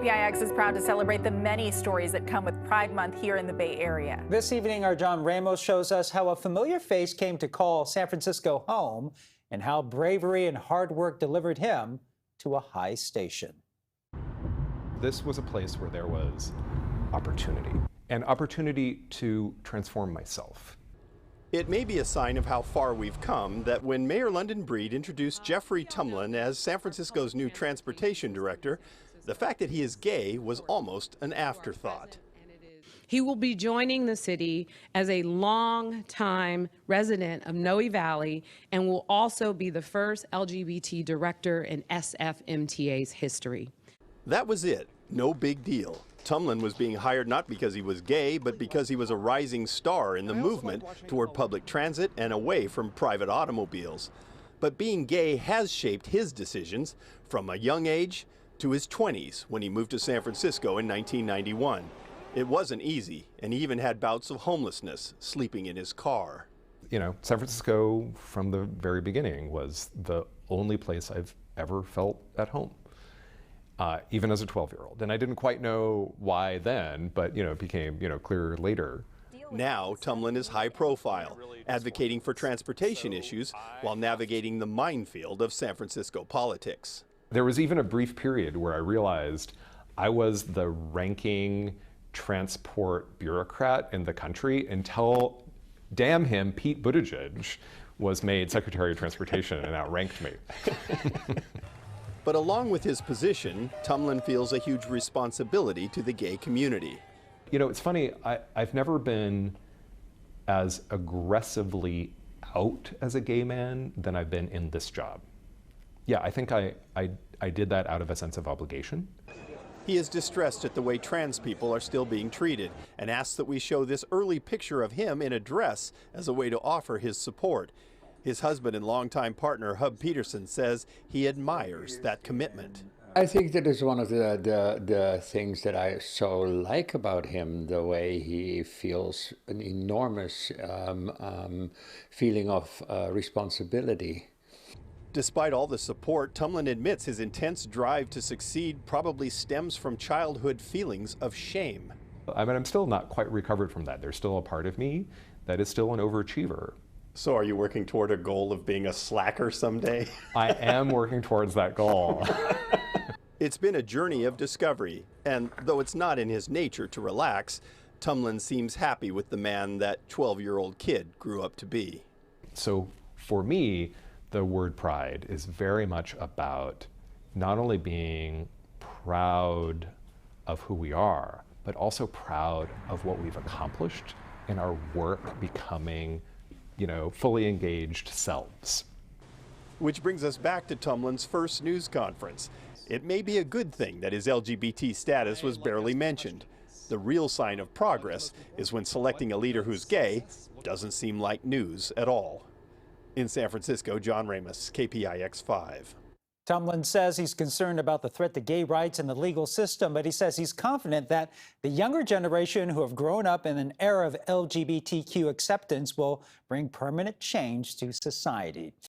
KPIX is proud to celebrate the many stories that come with Pride Month here in the Bay Area. This evening, our John Ramos shows us how a familiar face came to call San Francisco home and how bravery and hard work delivered him to a high station. This was a place where there was opportunity, and opportunity to transform myself. It may be a sign of how far we've come that when Mayor London Breed introduced Jeffrey Tumlin as San Francisco's new transportation director, the fact that he is gay was almost an afterthought. He will be joining the city as a long-time resident of Noe Valley and will also be the first LGBT director in SFMTA's history. That was it. No big deal. Tumlin was being hired not because he was gay, but because he was a rising star in the movement toward public transit and away from private automobiles. But being gay has shaped his decisions from a young age to his 20s when he moved to San Francisco in 1991. It wasn't easy, and he even had bouts of homelessness, sleeping in his car. You know, San Francisco from the very beginning was the only place I've ever felt at home. Even as a 12-year-old. And I didn't quite know why then, but it became clearer later. Now, Tumlin is high profile, advocating for transportation issues while navigating the minefield of San Francisco politics. There was even a brief period where I realized I was the ranking transport bureaucrat in the country until, damn him, Pete Buttigieg was made Secretary of Transportation and outranked me. But along with his position, Tumlin feels a huge responsibility to the gay community. It's funny, I've never been as aggressively out as a gay man than I've been in this job. Yeah, I think I did that out of a sense of obligation. He is distressed at the way trans people are still being treated and asks that we show this early picture of him in a dress as a way to offer his support. His husband and longtime partner, Hub Peterson, says he admires that commitment. I think that is one of the things that I so like about him, the way he feels an enormous feeling of responsibility. Despite all the support, Tumlin admits his intense drive to succeed probably stems from childhood feelings of shame. I mean, I'm still not quite recovered from that. There's still a part of me that is still an overachiever. So are you working toward a goal of being a slacker someday? I am working towards that goal. It's been a journey of discovery, and though it's not in his nature to relax, Tumlin seems happy with the man that 12-year-old kid grew up to be. So for me, the word pride is very much about not only being proud of who we are, but also proud of what we've accomplished in our work becoming fully engaged selves. Which brings us back to Tumlin's first news conference. It may be a good thing that his LGBT status was barely mentioned. The real sign of progress is when selecting a leader who's gay doesn't seem like news at all. In San Francisco, John Ramos, KPIX 5. Tumlin says he's concerned about the threat to gay rights in the legal system, but he says he's confident that the younger generation who have grown up in an era of LGBTQ acceptance will bring permanent change to society.